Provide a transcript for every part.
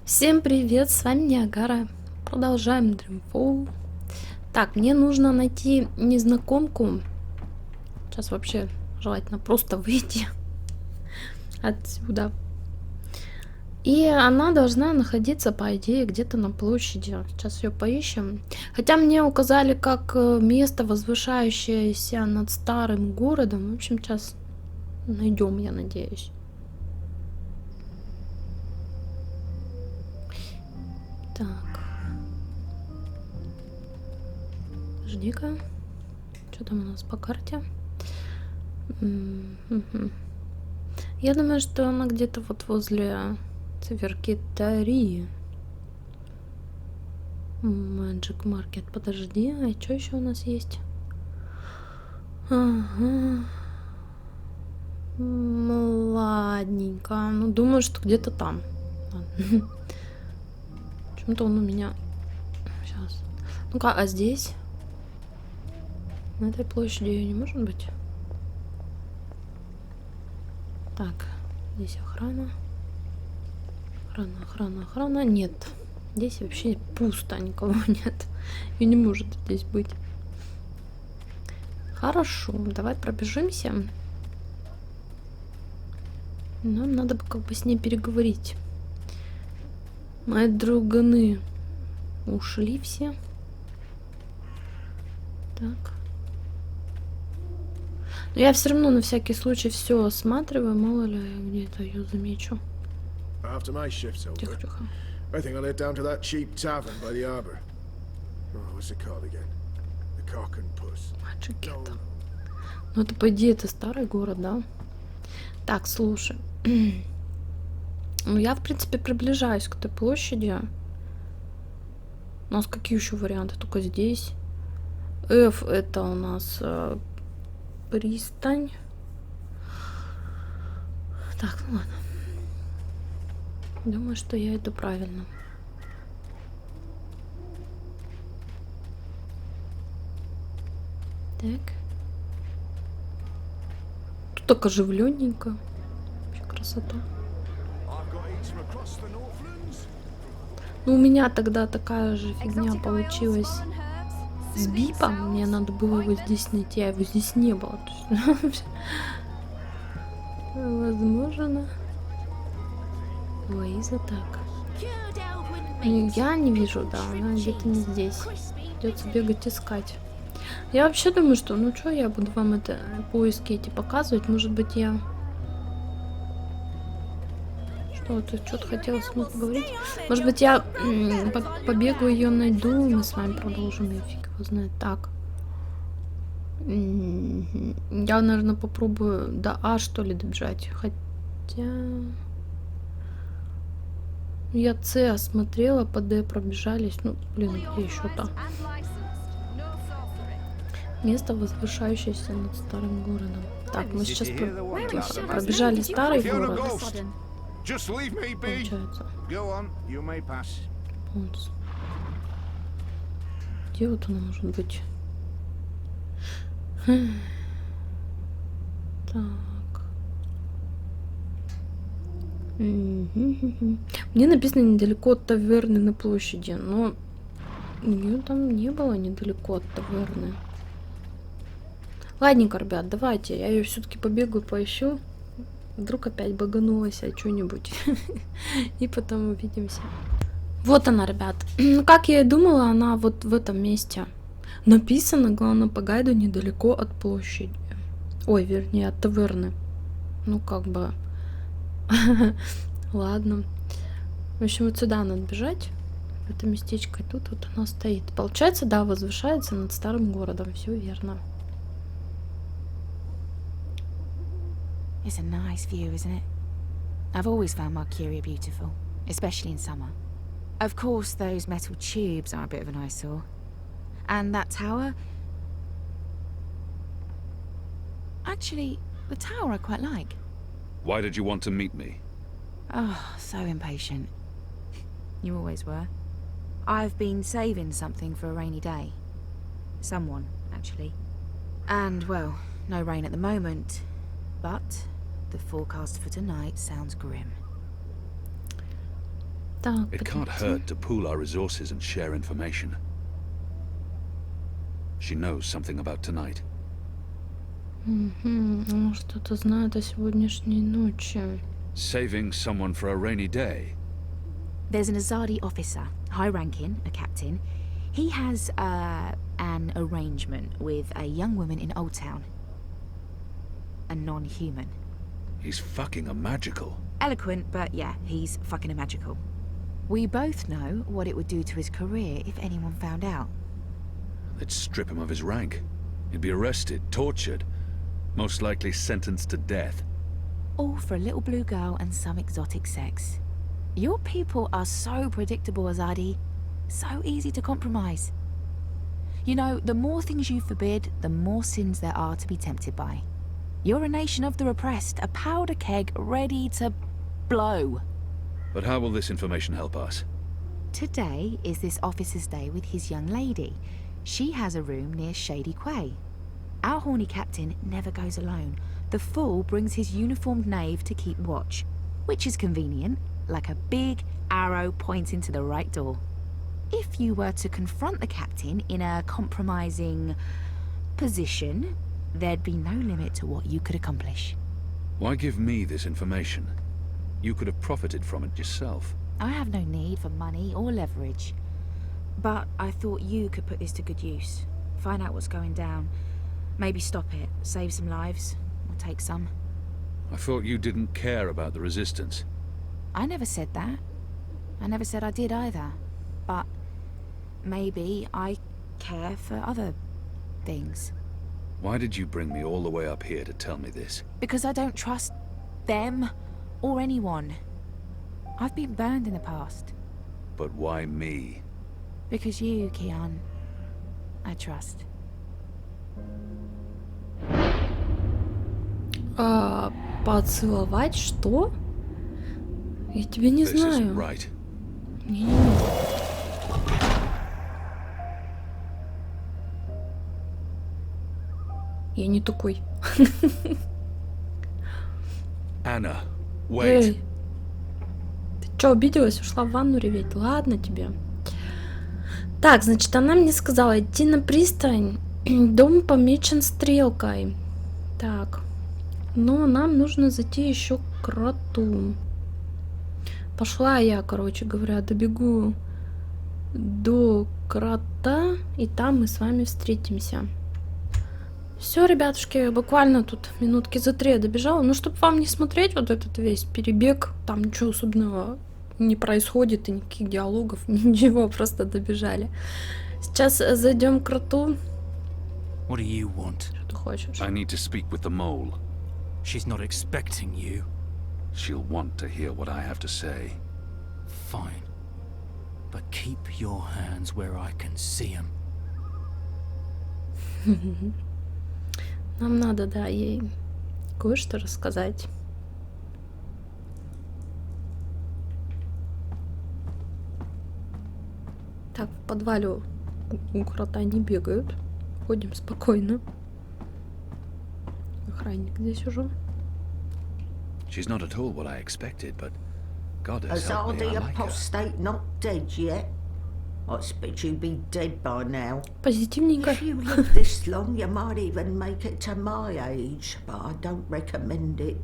Всем привет, с вами Niagara. Продолжаем Dreamfall. Так, мне нужно найти незнакомку. Сейчас вообще желательно просто выйти отсюда. И она должна находиться, по идее, где-то на площади. Сейчас ее поищем. Хотя мне указали как место, возвышающееся над старым городом. В общем, сейчас найдем, я надеюсь. Так. Жди-ка. Что там у нас по карте? Я думаю, что она где-то вот возле циферки 3. Magic Market. Подожди, а что еще у нас есть? Ага. Ладненько. Ну, думаю, что где-то там. Почему-то он у меня... Сейчас. Ну-ка, а здесь? На этой площади ее не может быть? Так, здесь охрана. Охрана. Нет. Здесь вообще пусто, никого нет. И не может здесь быть. Хорошо, давай пробежимся. Нам надо бы как бы с ней переговорить. Мои друганы ушли все. Так. Но я все равно на всякий случай все осматриваю, мало ли я где-то ее замечу. Тихо. I think I'll head down to that cheap tavern by the harbor. Oh, what's it called again? The Cock and Puss. Гетто. Ну это по идее это старый город, да? Так, слушай. Ну я в принципе приближаюсь к этой площади. У нас какие еще варианты? Только здесь. F это у нас пристань. Так, ну ладно. Думаю, что я иду правильно. Так. Тут так оживленненько. Вообще красота. Ну, у меня тогда такая же фигня получилась с бипом. Мне надо было его здесь найти, а его здесь не было. Возможно. Луиза, так. Я не вижу, да, она где-то не здесь. Придется бегать искать. Я вообще думаю, что, ну что, я буду вам это поиски эти показывать. Может быть, я... Что, ты что-то хотела с мной поговорить? Может быть, я побегу ее найду, и мы с вами продолжим, я фиг его знает. Так. Я, наверное, попробую до А, что ли, добежать. Хотя... Я С осмотрела, по Д пробежались. Ну, блин, где еще-то? Место, возвышающееся над старым городом. Так, мы сейчас пробежали старый город. Получается. Вот. Где вот она может быть? Так. Мне написано недалеко от таверны на площади, но ее там не было недалеко от таверны. Ладненько, ребят, давайте, я ее все-таки побегаю, поищу. Вдруг опять баганулась, а что-нибудь. И потом увидимся. Вот она, ребят. Ну, как я и думала, она вот в этом месте. Написано, главное, по гайду недалеко от площади. Ой, вернее, от таверны. Ну, как бы... Ладно. В общем, вот сюда надо бежать. В это местечко. И тут вот оно стоит. Получается, да, возвышается над старым городом. Все верно. It's a nice view, isn't it? I've always found Magическое beautiful, especially in summer. Of course, those metal tubes are a bit of an eyesore. And that tower... Actually, the tower I quite like. Why did you want to meet me? Oh, so impatient. You always were. I've been saving something for a rainy day. Someone, actually. And, well, no rain at the moment. But the forecast for tonight sounds grim. Так, It can't hurt to pool our resources and share information. She knows something about tonight. Угу. Что-то знает о сегодняшней ночи. Saving someone for a rainy day. There's an Azadi officer, high-ranking, a captain. He has an arrangement with a young woman in Old Town. A non-human. He's fucking a magical. Eloquent, but yeah, he's fucking a magical. We both know what it would do to his career if anyone found out. They'd strip him of his rank. He'd be arrested, tortured, most likely sentenced to death. All for a little blue girl and some exotic sex. Your people are so predictable, Azadi. So easy to compromise. You know, the more things you forbid, the more sins there are to be tempted by. You're a nation of the repressed, a powder keg ready to blow. But how will this information help us? Today is this officer's day with his young lady. She has a room near Shady Quay. Our horny captain never goes alone. The fool brings his uniformed knave to keep watch, which is convenient, like a big arrow pointing to the right door. If you were to confront the captain in a compromising position, there'd be no limit to what you could accomplish. Why give me this information? You could have profited from it yourself. I have no need for money or leverage. But I thought you could put this to good use. Find out what's going down. Maybe stop it, save some lives, or take some. I thought you didn't care about the resistance. I never said that. I never said I did either. But maybe I care for other things. Why did you bring me all the way up here to tell me this? Because I don't trust them or anyone. I've been burned in the past. But why me? Because you, Kian, I trust. Поцеловать что? Я тебя не This isn't знаю. right. Не-не-не. Я не такой. Anna, wait. Эй, ты чё, обиделась? Ушла в ванну реветь? Ладно тебе. Так, значит, она мне сказала идти на пристань. Дом помечен стрелкой. Так. Но нам нужно зайти еще к кроту. Пошла я, короче говоря, добегу до крота, и там мы с вами встретимся. Все, ребятушки, буквально тут минутки за 3 я добежала. Ну, чтобы вам не смотреть вот этот весь перебег, там ничего особенного не происходит, и никаких диалогов, ничего, просто добежали. Сейчас зайдем к кроту. What do you want? Что ты хочешь? I need to speak with the mole. She's not expecting you. She'll want to hear what I have to say. Fine. But keep your hands where I can see them. Нам надо, да, ей кое-что рассказать. Так, в подвале у крота не бегают. Ходим спокойно. Охранник здесь уже. She's not at all what I expected, but God has helped me, I Azadi like her. apostate not dead yet? I expect you'd be dead by now. Позитивненько. If you live this long, you might even make it to my age, but I don't recommend it.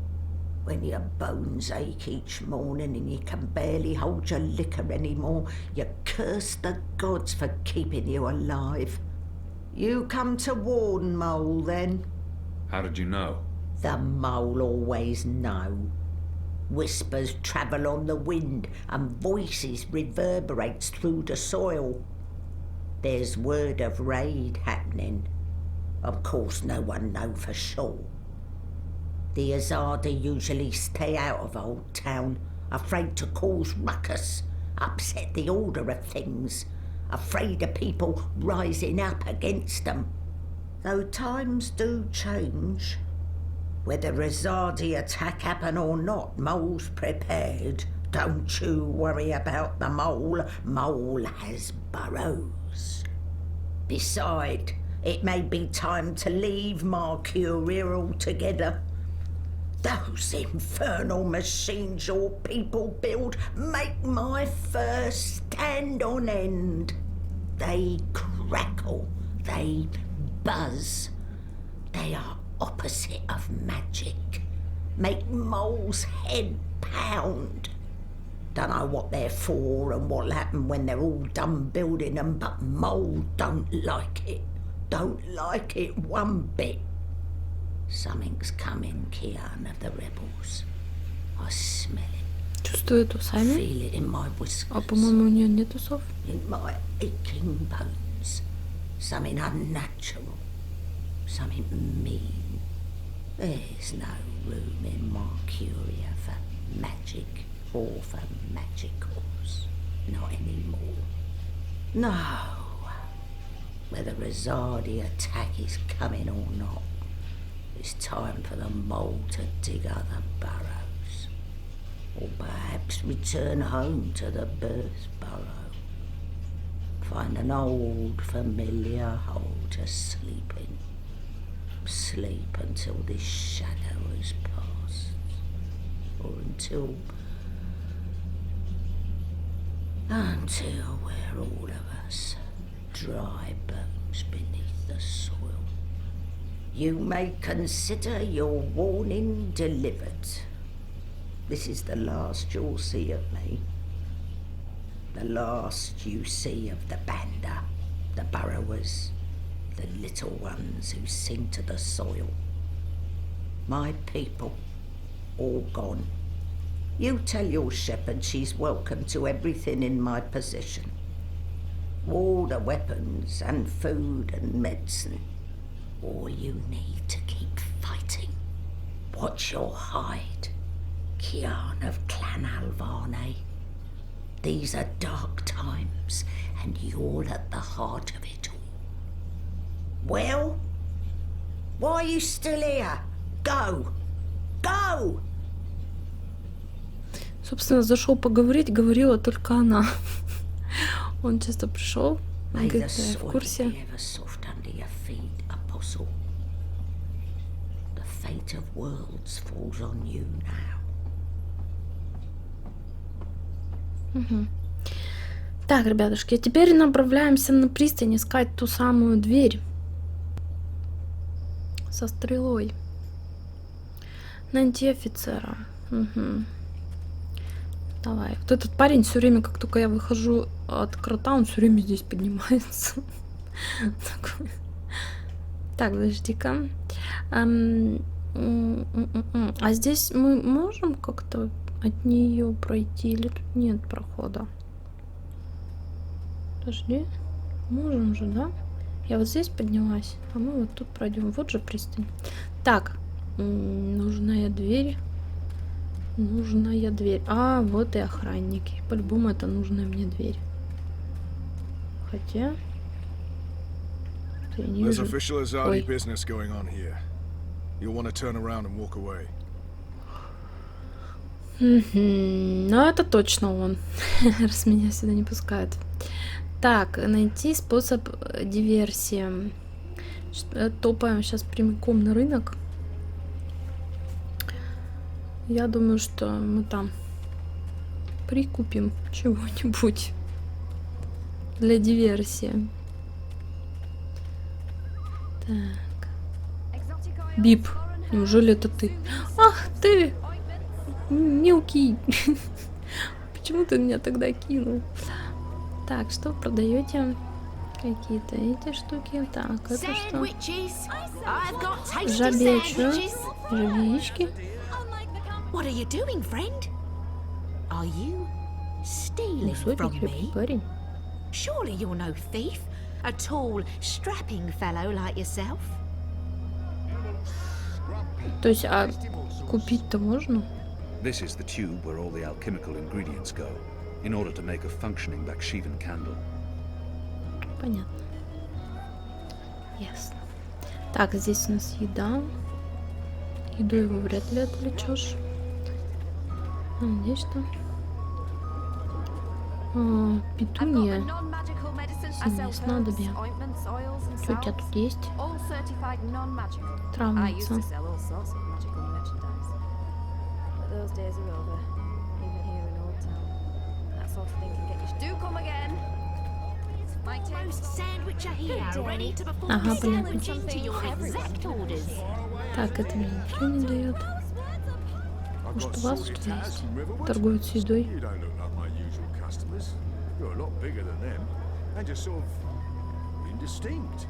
When your bones ache each morning and you can barely hold your liquor anymore, you curse the gods for keeping you alive. You come to warn, Mole, then? How did you know? The Mole always know. Whispers travel on the wind and voices reverberates through the soil. There's word of raid happening. Of course no one know for sure. The Azadi usually stay out of Old Town, afraid to cause ruckus, upset the order of things, afraid of people rising up against them. Though times do change. Whether Azadi attack happen or not, Mole's prepared. Don't you worry about the Mole. Mole has burrows. Beside, it may be time to leave Mercury altogether. Those infernal machines your people build make my fur stand on end. They crackle, they buzz. They are opposite of magic. Make Mole's head pound. Don't know what they're for and what'll happen when they're all done building them, but Mole don't like it. Don't like it one bit. Something's coming, Kian of the rebels. I smell it. Чувствует усами. Feel it in my А whiskers. по-моему у нее нет усов. In my aching bones. Something unnatural. Something mean. There's no room in Mercuria for magic or for magicals. Not anymore. No. Whether Rosardi attack is coming or not, it's time for the Mole to dig other burrows. Or perhaps return home to the birth burrow. Find an old familiar hole to sleep in. Sleep until this shadow has passed. Or until we're all of us dry bones beneath the soil. You may consider your warning delivered. This is the last you'll see of me. The last you see of the Banda, the burrowers, the little ones who sing to the soil. My people, all gone. You tell your shepherd she's welcome to everything in my possession. All the weapons and food and medicine. All you need to keep fighting. Watch your hide, Kian of Clan Alvane. These are dark times, and you're at the heart of it all. Well, why are you still here? Go! Go! Собственно, зашел поговорить, говорила только она. Он чисто пришел, он говорит, да, я в курсе. Fate of worlds falls on you now. Угу. Так, ребятушки, теперь направляемся на пристань искать ту самую дверь со стрелой. Найти офицера. Угу. Давай. Вот этот парень все время, как только я выхожу от крота, он все время здесь поднимается. Так, подожди-ка. А здесь мы можем как-то от нее пройти или тут нет прохода? Подожди. Можем же, да? Я вот здесь поднялась, а мы вот тут пройдем. Вот же пристань. Так, нужная дверь. Нужная дверь. А, вот и охранники. По-любому это нужная мне дверь. Хотя... Я не There's вижу. official Azadi business going on here. You'll want to turn around and walk away. Ну, это точно он. Раз меня сюда не пускают. Так, найти способ диверсии. Топаем сейчас прямиком на рынок. Я думаю, что мы там прикупим чего-нибудь для диверсии. Так. Бип, неужели это ты? Ах ты! Мелкий! Почему ты меня тогда кинул? Так, что продаете? Какие-то эти штуки. Так, это что? Жабечу. Жабички. What are you doing, friend? Are you stealing from me? Парень. Surely you're no thief, a tall, strapping fellow like yourself. То есть, а купить-то можно? This is the tube where all the alchemical ingredients go, in order to make a functioning Bakshivan candle. Понятно. Ясно. Так, здесь у нас еда. Еду его вряд ли отвлечешь. А здесь что? Петунья. Синее снадобье. Что у тебя тут есть? Травница. those days are over. Even here in Old Town. That sort of thing can get you. Do come again. My toast sandwich are here, ready to perform Ага, понятно. to your exact orders. Так, это мне ничего не дает. Может, у вас что есть? Торгуют с едой. You don't look like my usual customers. You're a lot bigger than them, and you're sort of indistinct.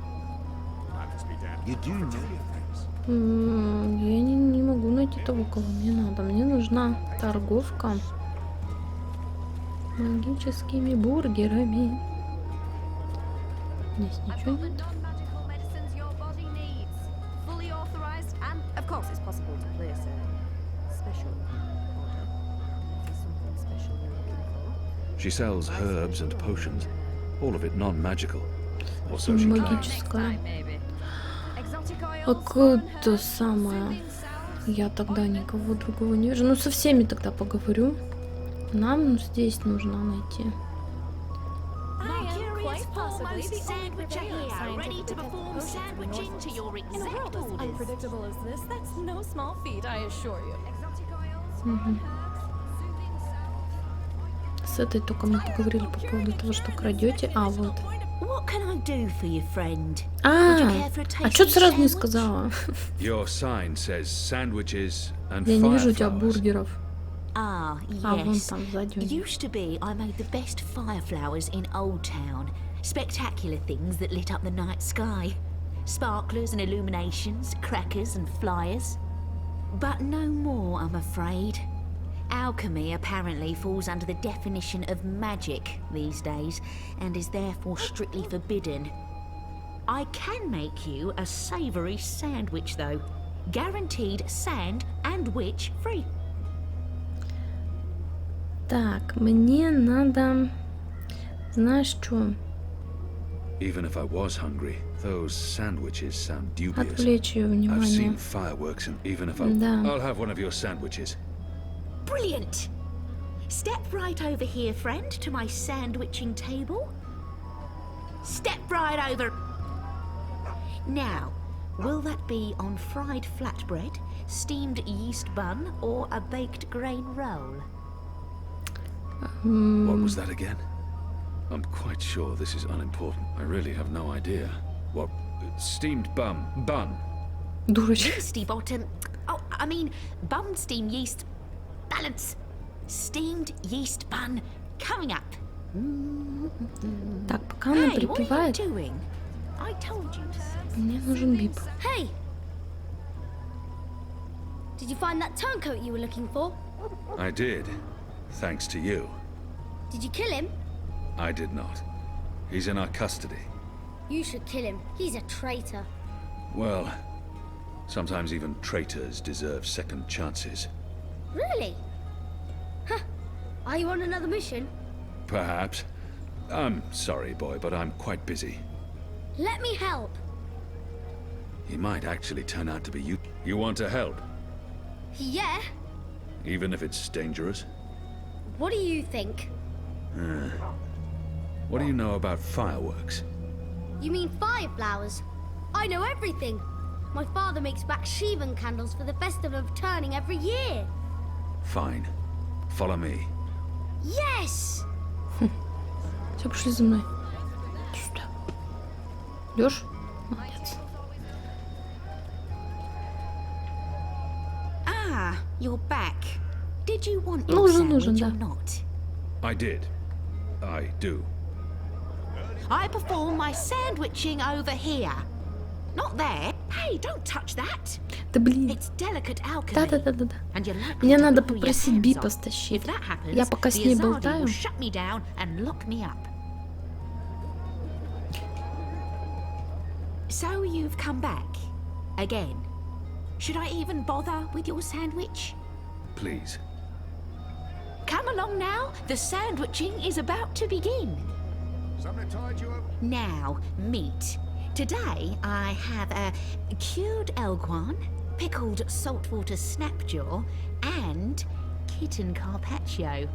That must be down to You do know. things. Я не могу найти того, кого мне надо. Мне нужна торговка магическими бургерами. Здесь ничего нет. Non-magical medicines your body needs. Fully authorized, and of course it's possible to place a special order. If there's something special you're looking for. She sells herbs and potions, all of it non-magical. Or so she claims. Магическое. Maybe. Exotic А oils. это самое... Я тогда никого другого не вижу. Ну, со всеми тогда поговорю. Нам здесь нужно найти. Quite possibly the sandwich are here, ready to perform sandwiching to your exact orders. Unpredictable as this, that's no small feat, I assure you. Exotic oils, herbs, soothing salve. С этой только мы поговорили по поводу того, что крадете. А, вот. What can I do for you, friend? Would you care for a А что tasty ты сразу не sandwich? сказала? Your sign says sandwiches and Я не вижу у тебя fireflowers. бургеров. Ah, А, вон yes. там сзади у них. Used to be, I made the best fireflowers in Old Town. Spectacular things that lit up the night sky. Sparklers and illuminations, crackers and flyers. But no more, I'm afraid. Alchemy apparently falls under the definition of magic these days, and is therefore strictly forbidden. I can make you a savoury sandwich, though. Guaranteed sand and witch free. Так, мне надо... Знаешь что? Even if I was hungry, those sandwiches sound dubious. Отвлечь ее I've внимание. seen fireworks, and even if I... Да. I'll have one of your sandwiches. Brilliant! Step right over here, friend, to my sandwiching table. Step right over. Now, will that be on fried flatbread, steamed yeast bun, or a baked grain roll? What was that again? I'm quite sure this is unimportant. I really have no idea. What? Steamed bun. Дурочка. Yeasty bottom. Oh, I mean, bun steam yeast. Balance. Steamed yeast bun coming up. Так, пока она Hey, what are you припевает, doing? I told you to say. мне нужен бип. Hey! Did you find that turncoat you were looking for? I did. Thanks to you. Did you kill him? I did not. He's in our custody. You should kill him. He's a traitor. Well, sometimes even traitors deserve second chances. Really? Huh. Are you on another mission? Perhaps. I'm sorry, boy, but I'm quite busy. Let me help. He might actually turn out to be you. You want to help? Yeah? Even if it's dangerous? What do you think? What do you know about fireworks? You mean fireflowers? I know everything. My father makes Bakshivan candles for the festival of turning every year. Fine. Follow me. Yes! Все, пошли за мной. Сюда. Идешь? Молодец. Ah, you're back. Did you want Ну, your уже sandwich нужен, or да. not? I did. I do. I perform my sandwiching over here. Not there. Hey, don't touch that. Да блин. It's delicate alchemy. Да-да-да-да-да. And you're likely Мне to надо blow your попросить hands Бипа off. стащить. If that happens, Я пока с the ней Azadi болтаю. will shut me down and lock me up. So you've come back again. Should I even bother with your sandwich? Please. Come along now. The sandwiching is about to begin. Something tied you up? Now, meat. Today I have a cured elguan, pickled saltwater snapjaw, and kitten carpaccio.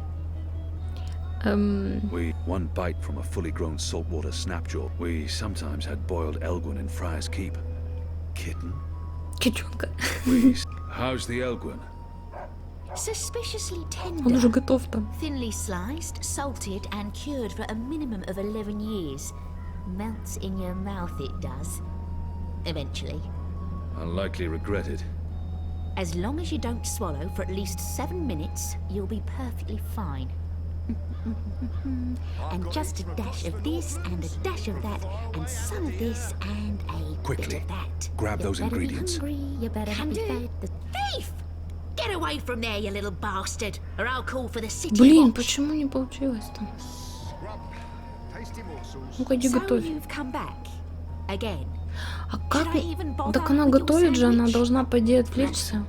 We one bite from a fully grown saltwater snapjaw. We sometimes had boiled elguin in Friar's Keep. Kitten? Кичонка. We... How's the elguin? Suspiciously Он уже tender, готов там. thinly sliced, salted and cured for a minimum of 11 years. Melts in your mouth, it does. Eventually. I'll likely regret it. As long as you don't swallow for at least 7 minutes, you'll be perfectly fine. And just a dash of this and a dash of that and some of this and a Quickly, bit of that. grab You those better be ingredients. hungry, you better Can not be do. fed. The thief! Get away from there, you little bastard, or I'll call for the city Блин, watch. почему не получилось-то? Scrub, tasty morsels. Ну-ка, иди So готовь. you've come back again. А как? Should I even bother Так она with your готовит же, она sandwich? должна, по идее, отвлечься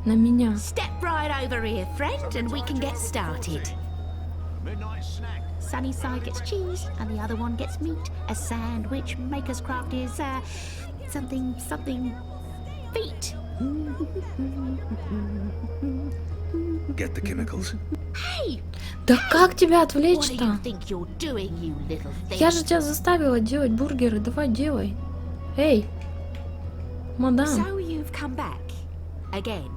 на меня. Step right over here, friend, and we can get started. Midnight snack. Sunny side gets cheese, and the other one gets meat. A sandwich maker's craft is something feet. Get the chemicals. Hey, Да как тебя what do you отвлечь-то? think you're doing, you little thing? Я же тебя заставила делать бургеры, давай делай. Эй, мадам. So you've come back again.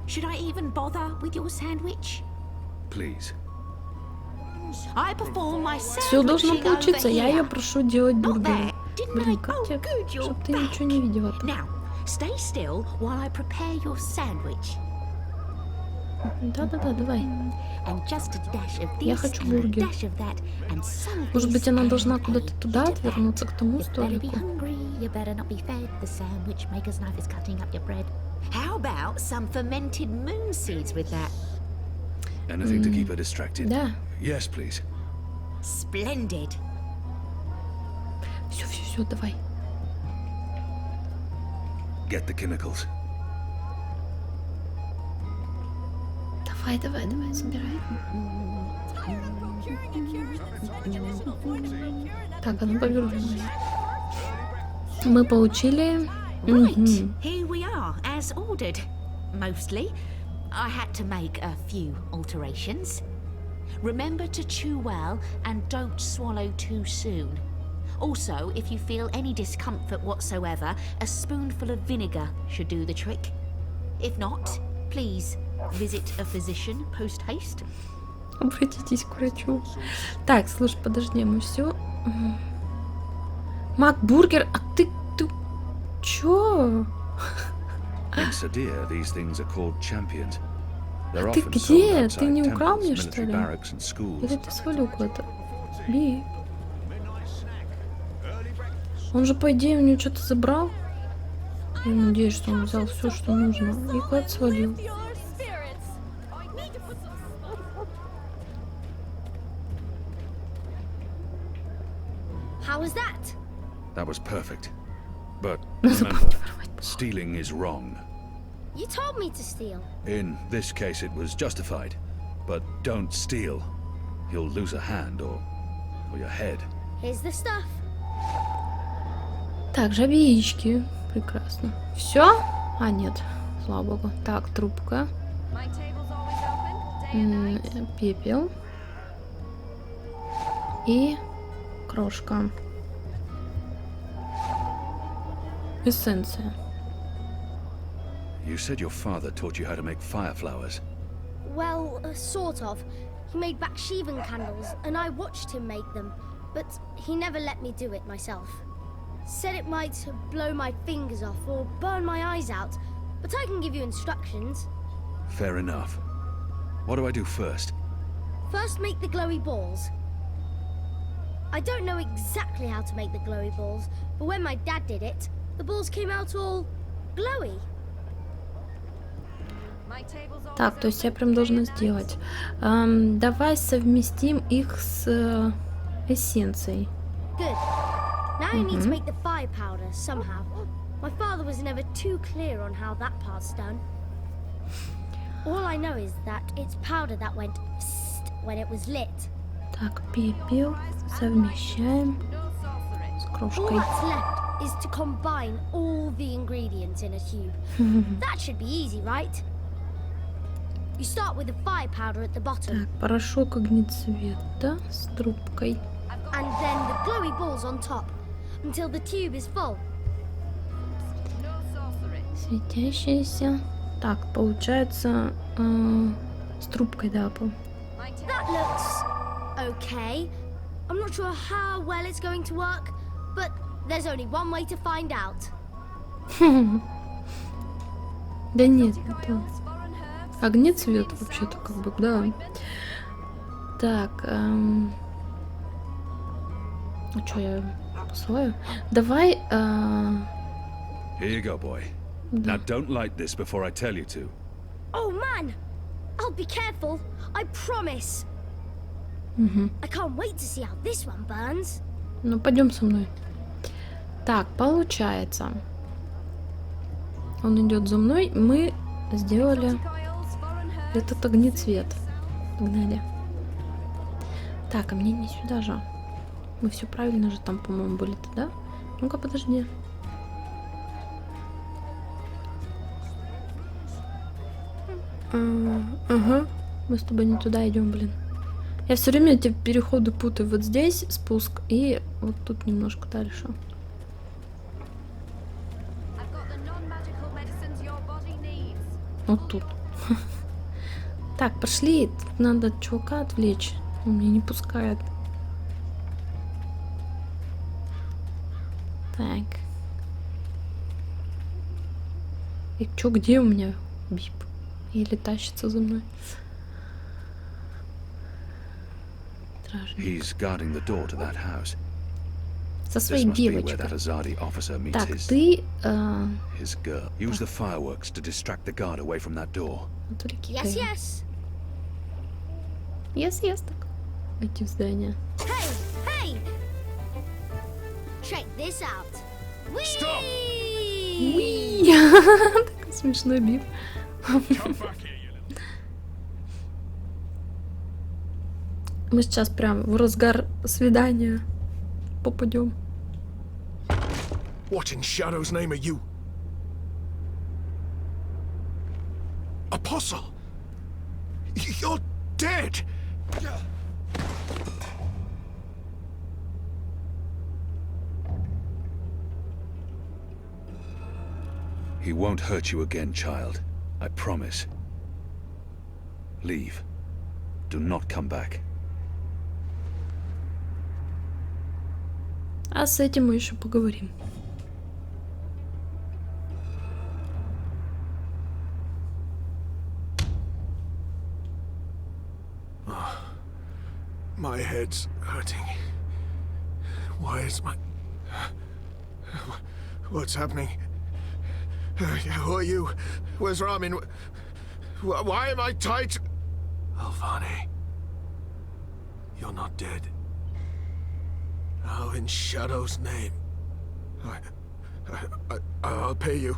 Should I even bother with your sandwich? Please. I perform my Все должно sandwiching получиться, over я ее here. прошу делать Not бургеры. there. Didn't I? Блин, как Oh, тебе, good, you're чтоб ты back. ничего не видела-то. Now, stay still while I prepare your sandwich. Да-да-да, давай. And just a dash of Я this хочу and a бургер. dash of that and some of Может this быть, она and должна a куда-то туда bit of отвернуться, that. к тому You better be столику. hungry, you better not be fed. The sandwich maker's knife is cutting up your bread. How about some fermented moon seeds with that? Anything to keep her distracted. Да. Yes, please. Splendid. Все, давай. Get the chemicals. Давай, собирай. Так, она повернулась. Мы получили... Right, Мгм. here we are, as ordered. Mostly. I had to make a few alterations. Remember to chew well and don't swallow too soon. Also, if you feel any discomfort whatsoever, a spoonful of vinegar should do the trick. If not, please visit a physician post-haste. Обратитесь к врачу. Так, слушай, подожди, мы все. Макбургер, а ты чё? In Sadir, these things are called champions. They're Ты often где? sold Ты не outside украл temples, мне, что military ли? barracks and schools. Или ты свалил куда-то? Би. Midnight snack. Early breakfast. Он же, по идее, у него что-то забрал. Я надеюсь, что он взял все, что нужно. И куда-то свалил. Your spirits. I need to put some. How was that? That was perfect. But Надо remember, было не воровать. stealing is wrong. You told me to steal. In this case, it was justified. But don't steal. You'll lose a hand or your head. Here's the stuff. Так, жабьи яички. Прекрасно. Все? А, нет. Слава богу. Так, трубка. My table's always open, day and night. Пепел. И крошка. Эссенция. You said your father taught you how to make fire flowers. Well, sort of. He made Bakshivan candles, and I watched him make them, but he never let me do it myself. Said it might blow my fingers off or burn my eyes out, but I can give you instructions. Fair enough. What do I do first? First, make the glowy balls. I don't know exactly how to make the glowy balls, but when my dad did it, the balls came out all glowy. My table's always Так, то есть я open, прям day должна and night. сделать. Давай совместим их с эссенцией. Good. Now you need to make the fire powder somehow. My father was never too clear on how that part's done. All I know is that it's powder that went psst when it was lit. Так, пепел совмещаем No sorcery. с All крошкой. that's left is to combine all the ingredients in a tube. That should be easy, right? You start with the fire powder at the bottom, Так, порошок огнецвета с трубкой. and then the glowy balls on top, until the tube is full. No sorcery. Светящаяся. Так, получается, с трубкой, да, That looks okay. I'm not sure how well it's going to work, but there's only one way to find out. Да нет, это огнецвет вообще-то как бы, да. Так, а что я посылаю? Давай. Here you go, boy. Now don't light this before I tell you to. Oh man! I'll be careful. I promise. I can't wait to see how this one burns. Ну, пойдем со мной. Так, получается. Он идет за мной. Мы сделали этот огнецвет. Погнали. Так, а мне не сюда же. Мы все правильно же там, по-моему, были-то, да? Ну-ка, подожди. Ага. Мы с тобой не туда идем, блин. Я все время эти переходы путаю. Вот здесь спуск и вот тут немножко дальше. Вот тут. Так, пошли. Тут надо чувака отвлечь. Он меня не пускает. Так. И чё, где у меня бип? Или тащится за мной? He's guarding the door to that house. Со This своей must be where девочкой. that Azadi officer meets Так, his ты... his girl. Use the fireworks to distract the guard away from that door. Yes, yes. Yes, так. Идти в здание. Hey, hey! Check this out. Whee! Stop! Уи! Такой смешной бип. Come back here, you little... Мы сейчас прям в разгар свидания попадем. What in Shadow's name are you? Apostle! You're dead! He won't hurt you again, child. I promise. Leave. Do not come back. А с этим мы еще поговорим. My head's hurting. Why is my... What's happening? Who are you? Where's Ramin? Why am I tight? Alvani. You're not dead. How in Shadow's name? I'll pay you.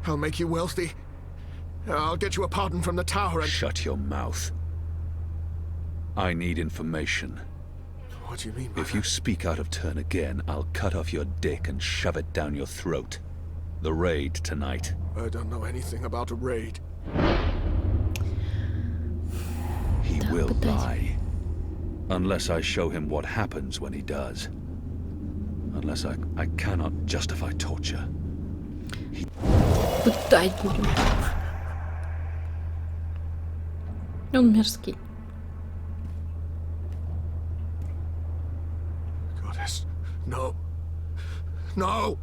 I'll make you wealthy. I'll get you a pardon from the tower and... Shut your mouth. I need information. What do you mean by If you speak out of turn again, I'll cut off your dick and shove it down your throat. The raid tonight. I don't know anything about a raid. He will lie. Unless I show him what happens when he does. Unless I cannot justify torture. Пытать будем. Он мерзкий. Goddess, no. No!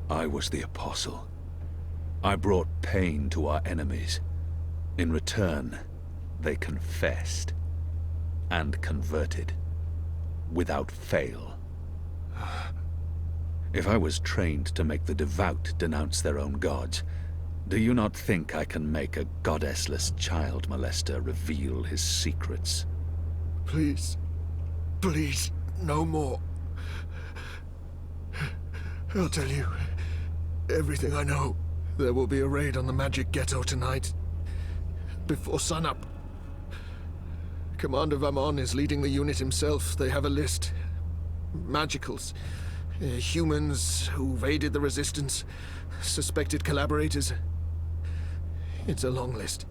I was the apostle. I brought pain to our enemies. In return, they confessed and converted without fail. If I was trained to make the devout denounce their own gods, do you not think I can make a goddessless child molester reveal his secrets? Please. Please, no more. I'll tell you everything I know. There will be a raid on the magic ghetto tonight. Before sunup. Commander Vamon is leading the unit himself. They have a list. Magicals. Humans who've aided the resistance. Suspected collaborators. It's a long list.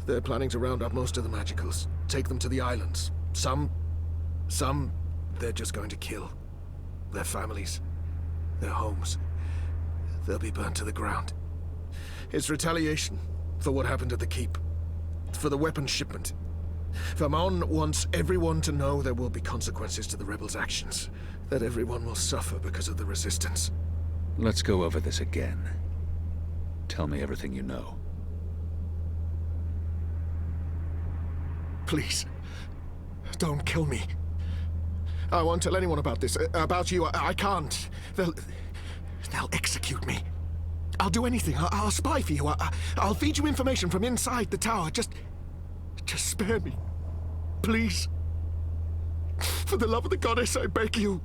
They're planning to round up most of the magicals. Take them to the islands. Some, they're just going to kill. their families, their homes. They'll be burnt to the ground. It's retaliation for what happened at the keep, for the weapons shipment. Vermon wants everyone to know there will be consequences to the rebels' actions, that everyone will suffer because of the resistance. Let's go over this again. Tell me everything you know. Please, don't kill me. I won't tell anyone about this, about you. I can't. They'll execute me. I'll do anything. I'll spy for you. I'll feed you information from inside the tower. Just spare me. Please. For the love of the goddess, I beg you.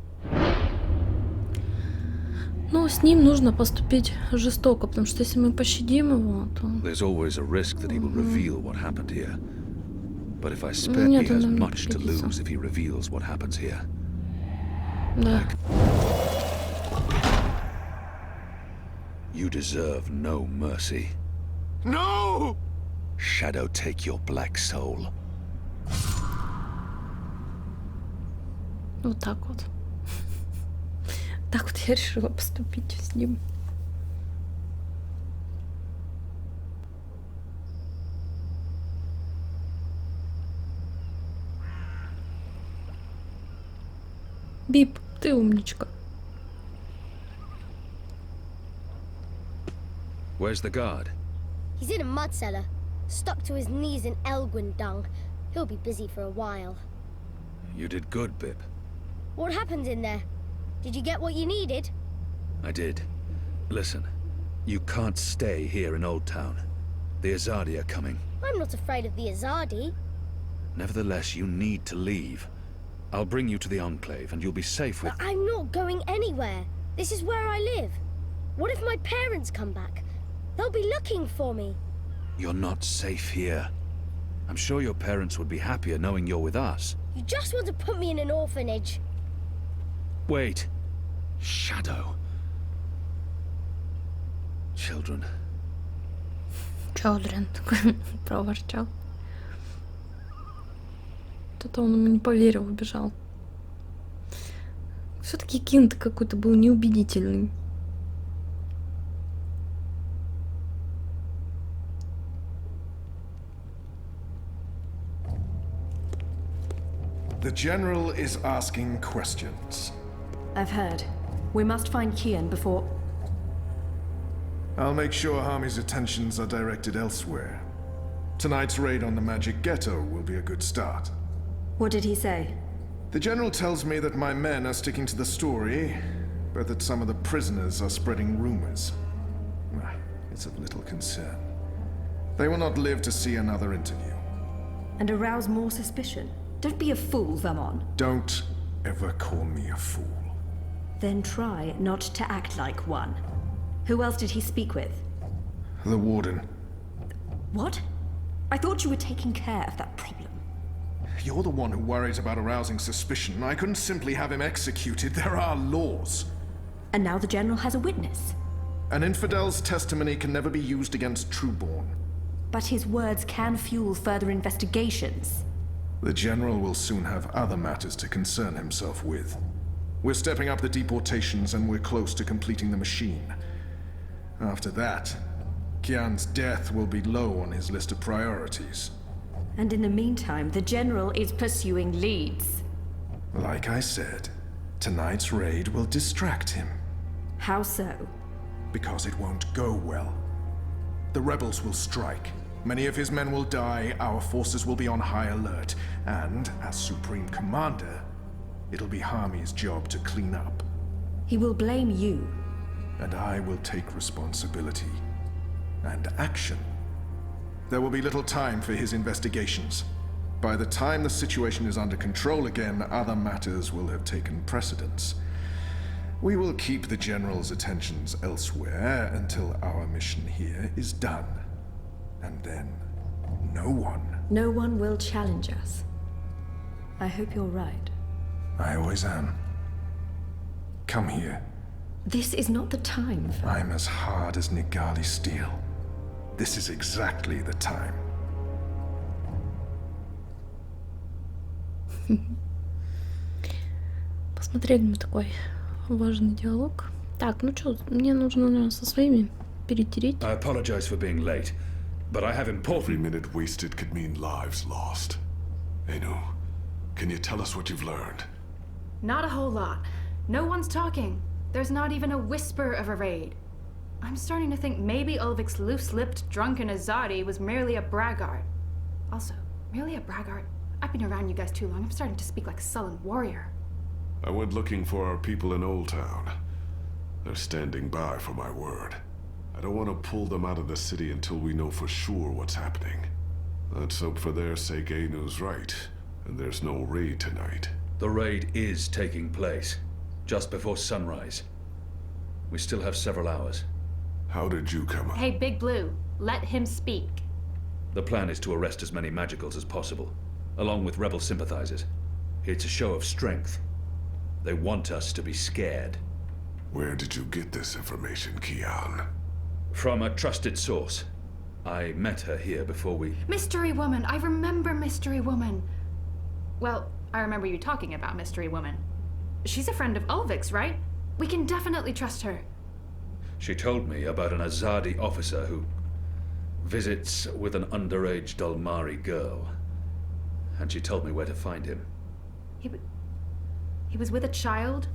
Ну, с ним нужно поступить жестоко, потому что если мы пощадим его, то... There's always a risk that he will reveal what happened here. But if I spare, he has much to lose if he reveals what happens here. Да. You deserve no mercy. No! Shadow take your black soul. Вот так вот. Так вот я решила поступить с ним. Бип, ты умничка. Where's the guard? He's in a mud cellar, stuck to his knees in Elgwyn dung. He'll be busy for a while. You did good, Bip. What happened in there? Did you get what you needed? I did. Listen, you can't stay here in Old Town. The Azadi are coming. I'm not afraid of the Azadi. Nevertheless, you need to leave. I'll bring you to the Enclave, and you'll be safe with... But I'm not going anywhere. This is where I live. What if my parents come back? They'll be looking for me. You're not safe here. I'm sure your parents would be happier knowing you're with us. You just want to put me in an orphanage. Wait. Shadow. Children. Children. Проворчал. Что-то он ему не поверил, убежал. Все-таки Кинт какой-то был неубедительный. The General is asking questions. I've heard. We must find Kian before... I'll make sure Harmy's attentions are directed elsewhere. Tonight's raid on the Magic Ghetto will be a good start. What did he say? The General tells me that my men are sticking to the story, but that some of the prisoners are spreading rumors. It's of little concern. They will not live to see another interview. And arouse more suspicion? Don't be a fool, Vermon. Don't ever call me a fool. Then try not to act like one. Who else did he speak with? The Warden. What? I thought you were taking care of that problem. You're the one who worries about arousing suspicion. I couldn't simply have him executed. There are laws. And now the General has a witness. An infidel's testimony can never be used against Trueborn. But his words can fuel further investigations. The General will soon have other matters to concern himself with. We're stepping up the deportations and we're close to completing the machine. After that, Kian's death will be low on his list of priorities. And in the meantime, the General is pursuing leads. Like I said, tonight's raid will distract him. How so? Because it won't go well. The rebels will strike. Many of his men will die, our forces will be on high alert, and, as Supreme Commander, it'll be Harmy's job to clean up. He will blame you. And I will take responsibility. And action. There will be little time for his investigations. By the time the situation is under control again, other matters will have taken precedence. We will keep the General's attentions elsewhere until our mission here is done. And then, no one will challenge us. I hope you're right. I always am. Come here. This is not the time for... I'm as hard as Nigali steel. This is exactly the time. Посмотрели мы такой Важный диалог. Так, ну что, мне нужно, наверное, со своими перетереть. I apologize for being late, but I have Every important... minute wasted could mean lives lost. Anu, can you tell us what you've learned? Not a whole lot. No one's talking. There's not even a whisper of a raid. I'm starting to think maybe Ulvik's loose-lipped, drunken Azadi was merely a braggart. Also, merely a braggart? I've been around you guys too long. I'm starting to speak like a sullen warrior. I went looking for our people in Old Town. They're standing by for my word. I don't want to pull them out of the city until we know for sure what's happening. Let's hope for their sake Anu's right, and there's no raid tonight. The raid is taking place, just before sunrise. We still have several hours. How did you come up? Hey, Big Blue, let him speak. The plan is to arrest as many magicals as possible, along with rebel sympathizers. It's a show of strength. They want us to be scared. Where did you get this information, Kian? From a trusted source. I met her here before we... Mystery Woman! I remember Mystery Woman! Well, I remember you talking about Mystery Woman. She's a friend of Ulvik's, right? We can definitely trust her. She told me about an Azadi officer who visits with an underage Dalmari girl. And she told me where to find him. He was with a child?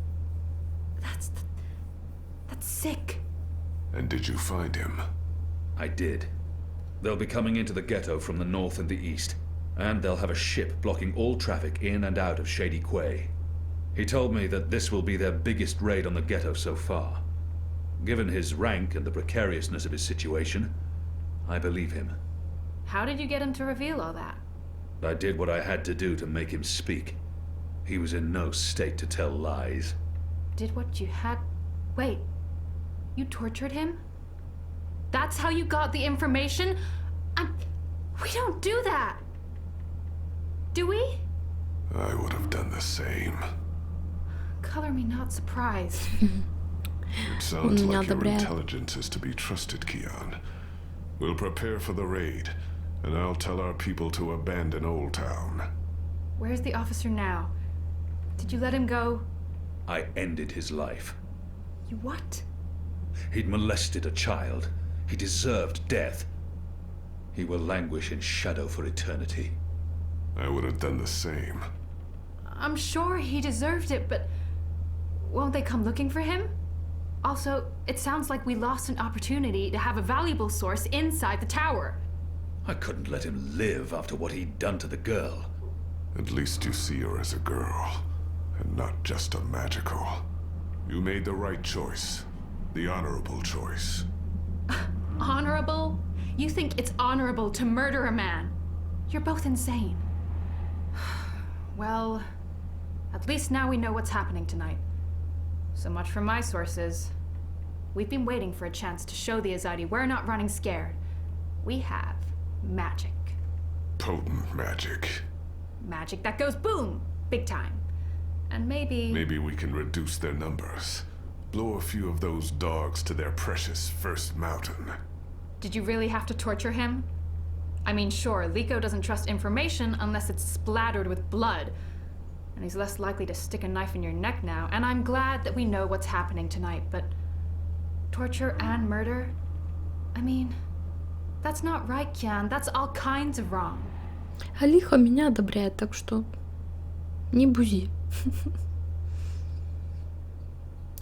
That's sick. And did you find him? I did. They'll be coming into the ghetto from the north and the east, and they'll have a ship blocking all traffic in and out of Shady Quay. He told me that this will be their biggest raid on the ghetto so far. Given his rank and the precariousness of his situation, I believe him. How did you get him to reveal all that? I did what I had to do to make him speak. He was in no state to tell lies. Did what you had... Wait, you tortured him? That's how you got the information? We don't do that! Do we? I would have done the same. Color me not surprised. It sounds like your intelligence is to be trusted, Kian. We'll prepare for the raid, and I'll tell our people to abandon Old Town. Where's the officer now? Did you let him go? I ended his life. You what? He'd molested a child. He deserved death. He will languish in shadow for eternity. I would have done the same. I'm sure he deserved it, but won't they come looking for him? Also, it sounds like we lost an opportunity to have a valuable source inside the tower. I couldn't let him live after what he'd done to the girl. At least you see her as a girl, and not just a magical. You made the right choice. The honorable choice. Honorable? You think it's honorable to murder a man? You're both insane. Well, at least now we know what's happening tonight. So much for my sources. We've been waiting for a chance to show the Azadi we're not running scared. We have magic. Potent magic. Magic that goes boom! Big time. And maybe... Maybe we can reduce their numbers. Blow a few of those dogs to their precious first mountain. Did you really have to torture him? I mean, sure, Liko doesn't trust information unless it's splattered with blood. And he's less likely to stick a knife in your neck now, and I'm glad that we know what's happening tonight, but... torture and murder? I mean, that's not right, Kian. That's all kinds of wrong. Алиха меня одобряет, так что не бузи.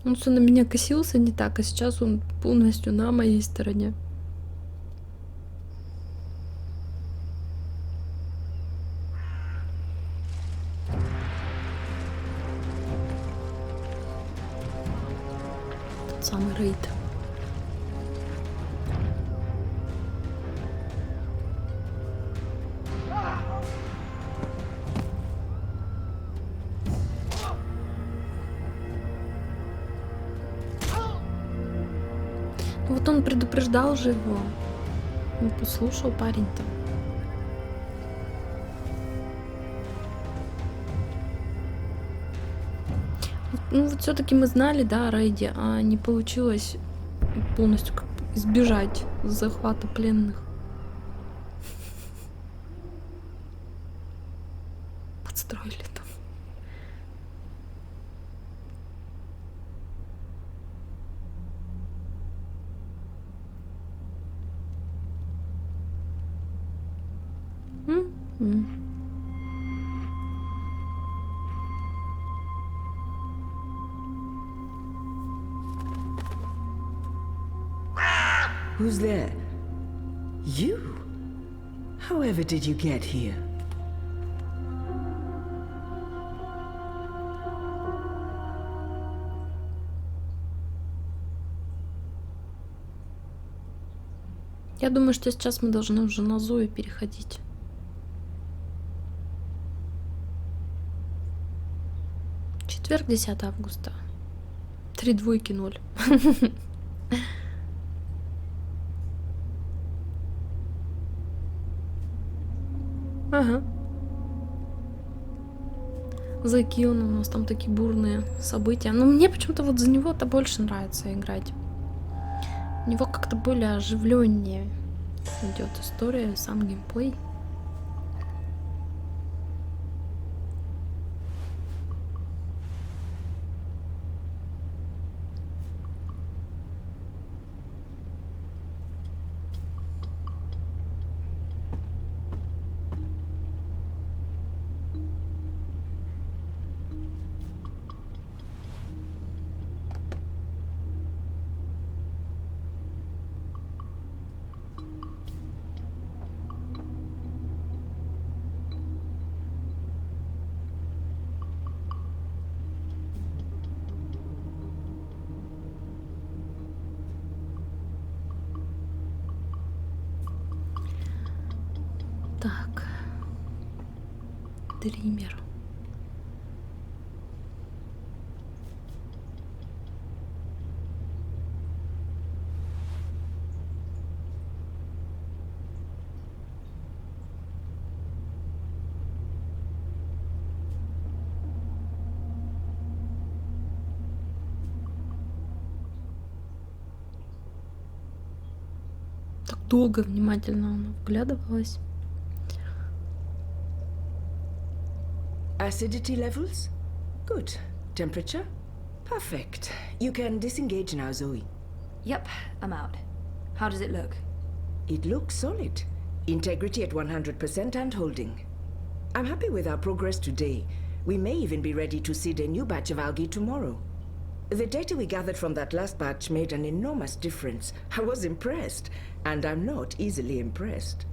Он все на меня косился не так, а сейчас он полностью на моей стороне. Тот самый Рейд. Вот он предупреждал же его. Не послушал парень-то. Ну вот все-таки мы знали, да, о Рейде, а не получилось полностью как бы избежать захвата пленных. Подстроили там. Who's there? You? However did you get here? Я думаю, что сейчас мы должны уже на Зою переходить. Четверг, 10 августа. 3 двойки 0. Ага. Закион, у нас там такие бурные события. Но мне почему-то вот за него-то больше нравится играть. У него как-то более оживленнее идет история, сам геймплей. Так. Дример. Так долго, внимательно она вглядывалась. Acidity levels? Good. Temperature? Perfect. You can disengage now, Zoe. Yep, I'm out. How does it look? It looks solid. Integrity at 100% and holding. I'm happy with our progress today. We may even be ready to seed a new batch of algae tomorrow. The data we gathered from that last batch made an enormous difference. I was impressed, and I'm not easily impressed.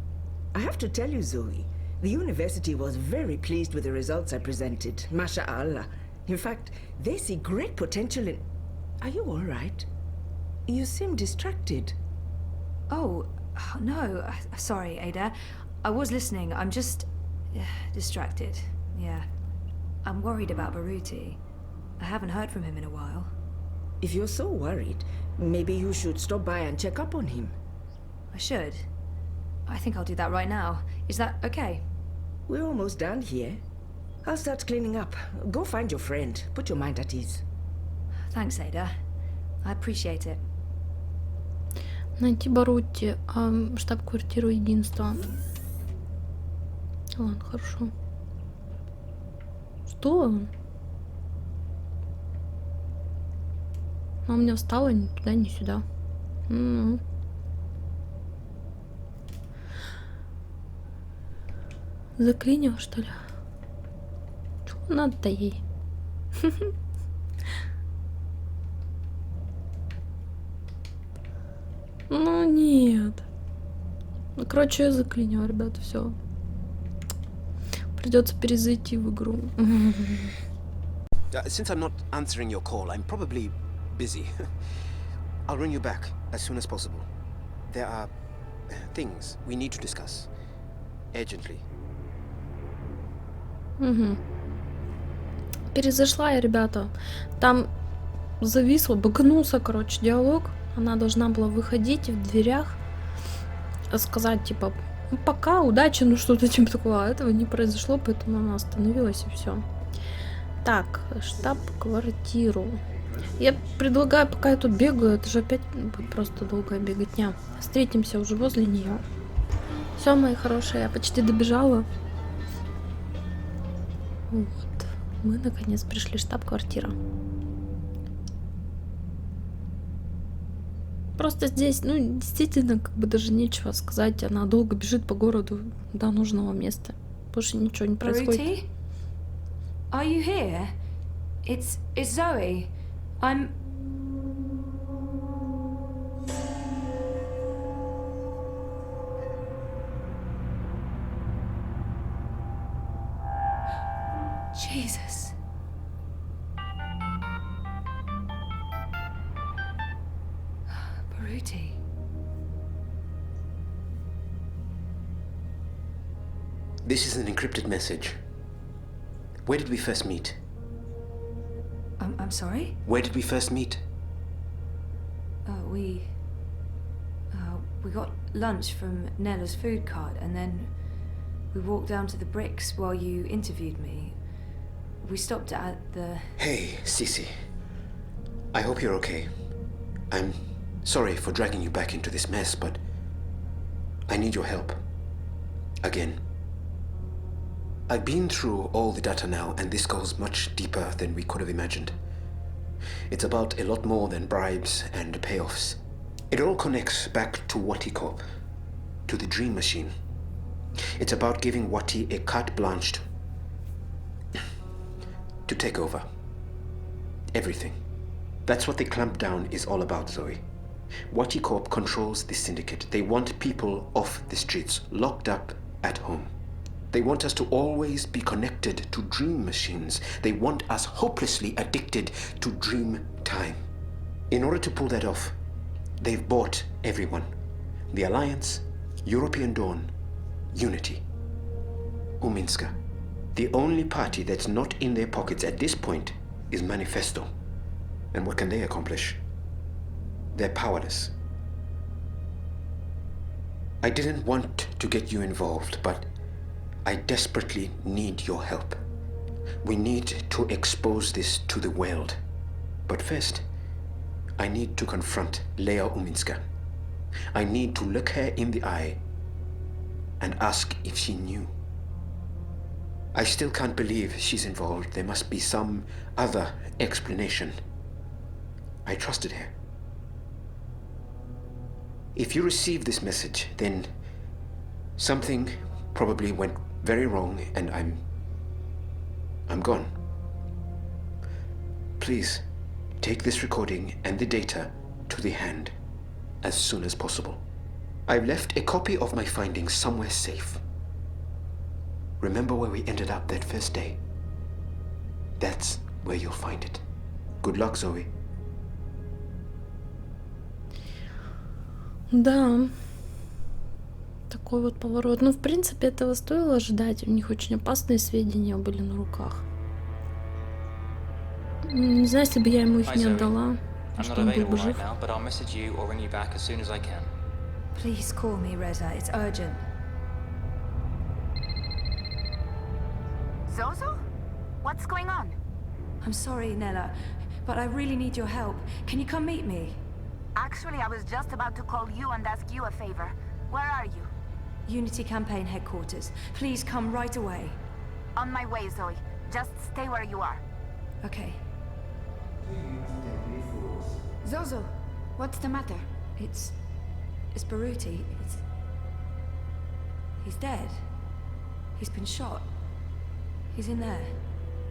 I have to tell you, Zoe, the university was very pleased with the results I presented. Masha'Allah. In fact, they see great potential in... Are you all right? You seem distracted. Oh, no. Sorry, Ada. I was listening. I'm just... distracted. Yeah. I'm worried about Baruti. I haven't heard from him in a while. If you're so worried, maybe you should stop by and check up on him. I should. I think I'll do that right now. Is that okay? We're almost done here. I'll start cleaning up. Go find your friend. Put your mind at ease. Thanks, Ada. I appreciate it. Найти Барутти, штаб-квартиру единства. Ладно, хорошо. Что? Она у меня встала ни туда, ни сюда. Заклинила, что ли? Чего надо-то ей? Ну нет. Ну, короче, я заклинила, ребята, все. Придется перезайти в игру. Since I'm not answering your call, I'm probably busy. I'll ring you back as soon as possible. There are things we need to discuss urgently. Угу. Перезашла я, ребята. Там зависло, багнулся, короче, диалог. Она должна была выходить в дверях, сказать, типа, ну, пока, удачи, ну что-то типа такого. А этого не произошло, поэтому она остановилась и все. Так, штаб-квартиру. Я предлагаю, пока я тут бегаю, это же опять будет просто долгая беготня. Встретимся уже возле нее. Все, мои хорошие, я почти добежала. Вот. Мы наконец пришли в штаб-квартира. Просто здесь, ну, действительно, как бы даже нечего сказать. Она долго бежит по городу до нужного места. Больше ничего не происходит. Baruti? Are you here? It's Zoe. I'm... Jesus. Baruti. This is an encrypted message. Where did we first meet? I'm sorry? Where did we first meet? We got lunch from Nella's food cart, and then we walked down to the bricks while you interviewed me. We stopped at the... Hey, Cece. I hope you're okay. I'm sorry for dragging you back into this mess, but I need your help. Again. I've been through all the data now, and this goes much deeper than we could have imagined. It's about a lot more than bribes and payoffs. It all connects back to Wati Corp, to the Dream Machine. It's about giving Wati a carte blanche to take over. Everything. That's what the clampdown is all about, Zoe. Wati Corp controls the syndicate. They want people off the streets, locked up at home. They want us to always be connected to dream machines. They want us hopelessly addicted to dream time. In order to pull that off, they've bought everyone. The Alliance, European Dawn, Unity, Uminska. The only party that's not in their pockets at this point is Manifesto. And what can they accomplish? They're powerless. I didn't want to get you involved, but I desperately need your help. We need to expose this to the world. But first, I need to confront Leia Uminska. I need to look her in the eye and ask if she knew. I still can't believe she's involved. There must be some other explanation. I trusted her. If you receive this message, then something probably went very wrong, and I'm gone. Please, take this recording and the data to the hand as soon as possible. I've left a copy of my findings somewhere safe. Remember where we ended up that first day? That's where you'll find it. Good luck, Zoe. Да. Такой вот поворот. Ну, в принципе, этого стоило ожидать. У них очень опасные сведения были на руках. Не знаю, если бы я ему их не отдала, что он был бы жив. Please call me, Reza. It's urgent. Zozo? What's going on? I'm sorry, Nella, but I really need your help. Can you come meet me? Actually, I was just about to call you and ask you a favor. Where are you? Unity Campaign Headquarters. Please come right away. On my way, Zoe. Just stay where you are. Okay. Zozo, what's the matter? It's Baruti. He's dead. He's been shot. He's in there.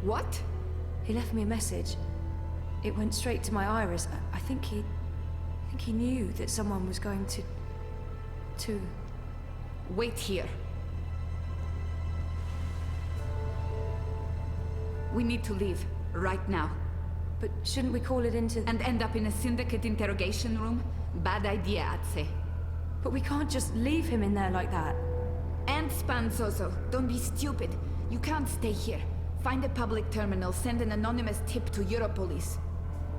What? He left me a message. It went straight to my iris. I think he knew that someone was going to... Wait here. We need to leave, right now. But shouldn't we call it into... And end up in a syndicate interrogation room? Bad idea, I'd say. But we can't just leave him in there like that. And span, Zozo. Don't be stupid. You can't stay here. Find a public terminal, send an anonymous tip to Europolice.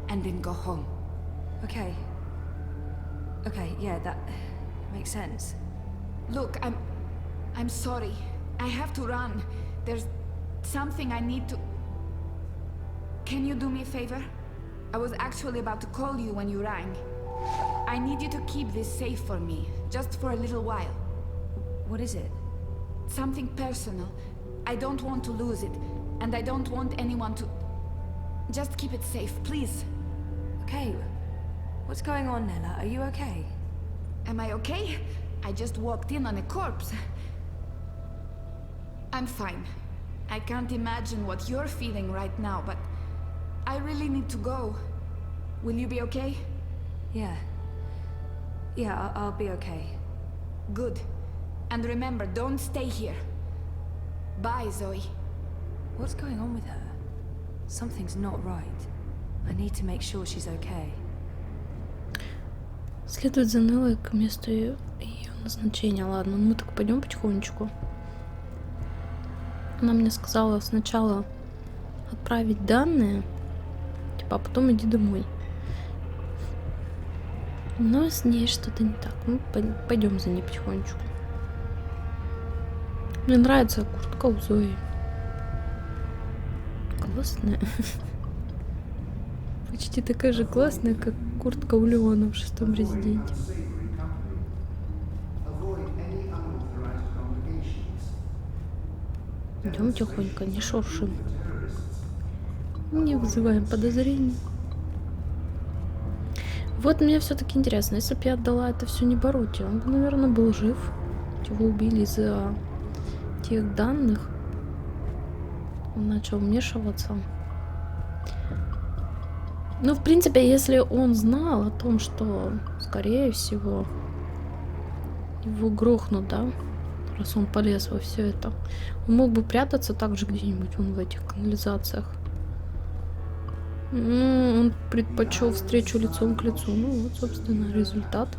And then go home. Okay. Okay, yeah, that makes sense. Look, I'm sorry. I have to run. There's something I need to... Can you do me a favor? I was actually about to call you when you rang. I need you to keep this safe for me, just for a little while. What is it? Something personal. I don't want to lose it, and I don't want anyone to... Just keep it safe, please. Okay. What's going on, Nella? Are you okay? Am I okay? I just walked in on a corpse. I'm fine. I can't imagine what you're feeling right now, but I really need to go. Will you be okay? Yeah. Yeah, I'll be okay. Good. And remember, don't stay here. Bye, Zoe. What's going on with her? Something's not right. I need to make sure she's okay. Следует за Неллой к месту ее назначения. Ладно, мы так пойдем потихонечку. Она мне сказала сначала отправить данные, типа, а потом иди домой. Но с ней что-то не так. Ну, пойдем за ней потихонечку. Мне нравится куртка у Зои. Классная. Почти такая же классная, как куртка у Леона в 6-м Резиденте. Идем тихонько, не шуршим. Не вызываем подозрений. Вот мне все-таки интересно, если бы я отдала это все не Барути, он бы, наверное, был жив. Его убили из-за тех данных. Он начал вмешиваться. Ну, в принципе, если он знал о том, что, скорее всего, его грохнут, да, раз он полез во все это, он мог бы прятаться также где-нибудь вон в этих канализациях. Ну, он предпочел встречу лицом к лицу. Ну, вот, собственно, результат.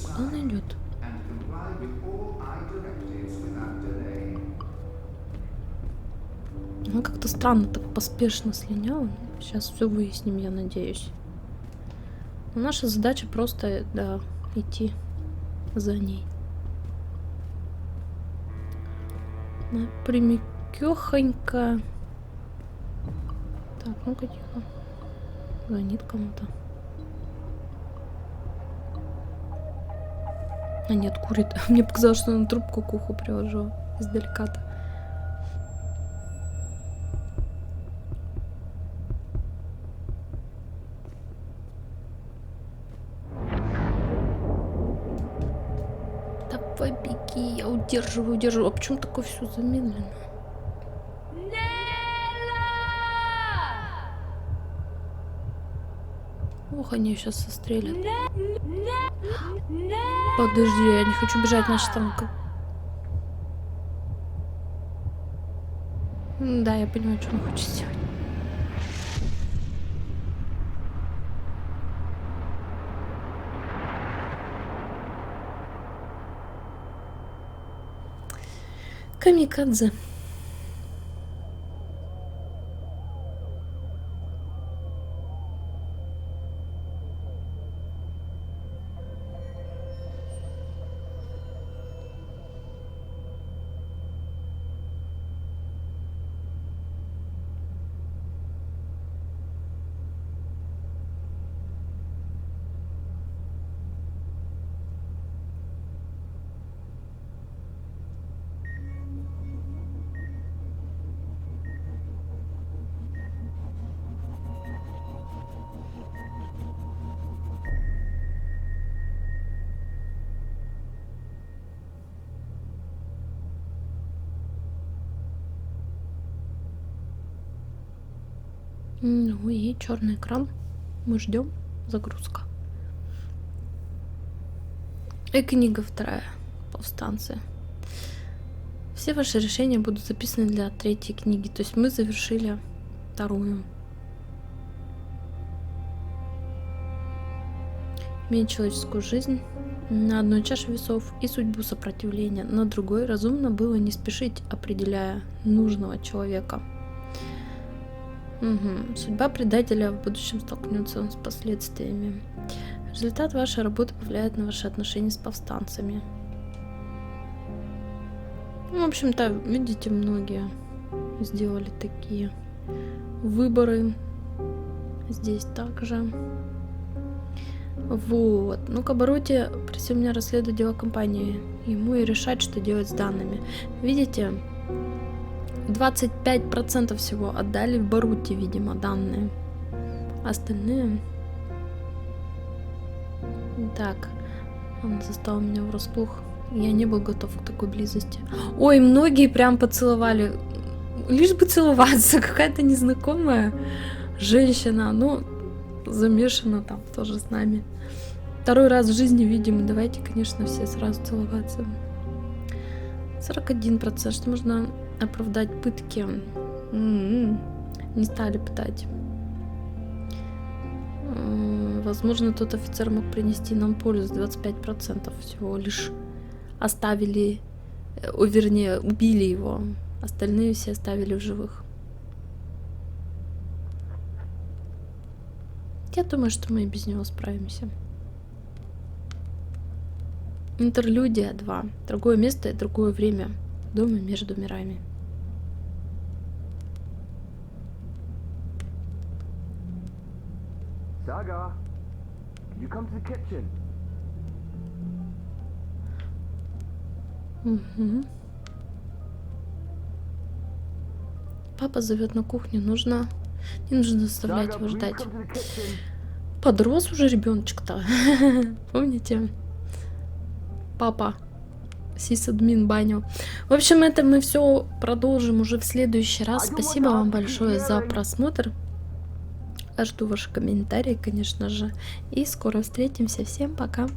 Куда он идет? Он как-то странно так поспешно слинял. Сейчас все выясним, я надеюсь. Но наша задача просто, да, идти за ней. Напрямикёхонько. Так, ну-ка, тихо. Звонит кому-то. А нет, курит. Мне показалось, что она трубку к уху приложила издалека-то. Давай беги, я удерживаю. А почему такое все замедленно? Ох, они сейчас сострелят. Подожди, я не хочу бежать, значит там... Да, я понимаю, что он хочет сделать. Камикадзе. Ну и черный экран. Мы ждем. Загрузка. И книга 2. Повстанцы. Все ваши решения будут записаны для 3-й книги. То есть мы завершили 2-ю. Иметь человеческую жизнь на одной чаше весов и судьбу сопротивления на другой разумно было не спешить, определяя нужного человека. Угу. Судьба предателя в будущем столкнется с последствиями. Результат вашей работы повлияет на ваши отношения с повстанцами. Ну, в общем-то, видите, многие сделали такие выборы. Здесь также. Вот. Ну, к обороте просил меня расследовать дела компании. Ему и решать, что делать с данными. Видите? 25% всего отдали в Баруте, видимо, данные. Остальные... Так, он застал меня врасплох. Я не был готов к такой близости. Ой, многие прям поцеловали. Лишь бы целоваться. Какая-то незнакомая женщина, ну, замешана там тоже с нами. Второй раз в жизни видим. Давайте, конечно, все сразу целоваться. 41%. Что можно оправдать пытки? Не стали пытать. Возможно, тот офицер мог принести нам пользу. 25% всего лишь оставили, вернее, убили его. Остальные все оставили в живых. Я думаю, что мы и без него справимся. Интерлюдия 2. Другое место и другое время. Дома между мирами. Saga, you come to the kitchen. Угу. Папа зовет на кухню. Не нужно заставлять его ждать. Подрос уже ребеночек-то. Помните? Папа сисадмин баню. В общем, это мы все продолжим уже в следующий раз. Спасибо вам большое за просмотр. Жду ваши комментарии, конечно же. И скоро встретимся. Всем пока.